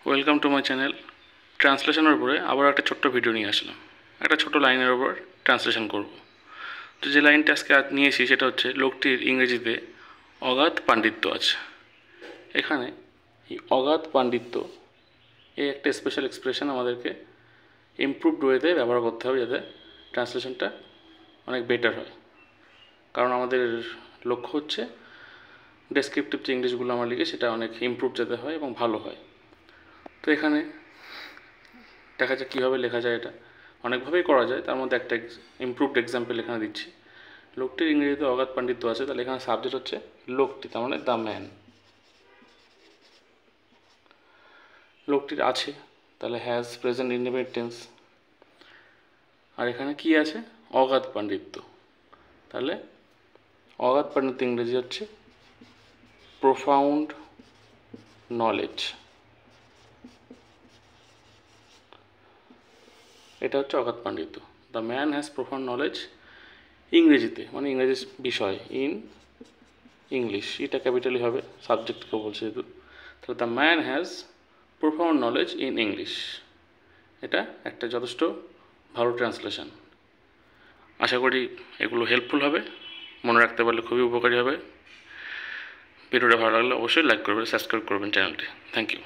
Welcome to my channel. ট্রান্সলেশনের উপরে আবার একটা ছোট্ট ভিডিও নিয়ে আসলাম। একটা ছোট লাইনের উপর ট্রান্সলেশন করব। তো যে লাইনটা আজকে নিয়েছি সেটা হচ্ছে, লোকটির ইংরেজিতে অগাধ পাণ্ডিত্য আছে। এখানে এই অগাধ পাণ্ডিত্য এই একটা স্পেশাল এক্সপ্রেশন আমাদেরকে ইমপ্রুভড ওয়েতে ব্যবহার করতে হবে, যাতে ট্রান্সলেশনটা অনেক বেটার হয়। কারণ আমাদের লক্ষ্য হচ্ছে ডেসক্রিপটিভ যে ইংলিশগুলো আমরা লিখি সেটা অনেক ইমপ্রুভ যাতে হয় এবং ভালো হয়। তো এখানে দেখা যাক কীভাবে লেখা যায়। এটা অনেকভাবেই করা যায়, তার মধ্যে একটা ইমপ্রুভড এক্সাম্পল এখানে দিচ্ছি। লোকটির ইংরেজিতে অগাধ পাণ্ডিত্য আছে, তাহলে এখানে সাবজেক্ট হচ্ছে লোকটি, তার মানে দ্য ম্যান। লোকটির আছে, তাহলে হ্যাজ প্রেজেন্ট ইনডিফিনিট টেন্স। আর এখানে কি আছে? অগাধ পাণ্ডিত্য, তাহলে অগাধ পাণ্ডিত্য ইংরেজি হচ্ছে প্রোফাউন্ড নলেজ। এটা হচ্ছে অগাধ পাণ্ডিত্য। The man has profound knowledge ইংরেজিতে, মানে ইংরেজি বিষয়, ইন ইংলিশ। এটা ক্যাপিটালি হবে, সাবজেক্টকেও বলছে যেহেতু। তাহলে the man has profound knowledge in English. এটা একটা যথেষ্ট ভালো ট্রান্সলেশন। আশা করি এগুলো হেল্পফুল হবে, মনে রাখতে পারলে খুবই উপকারী হবে। ভিডিওটা ভালো লাগলে অবশ্যই লাইক করবেন, সাবস্ক্রাইব করবেন চ্যানেলটি। Thank you.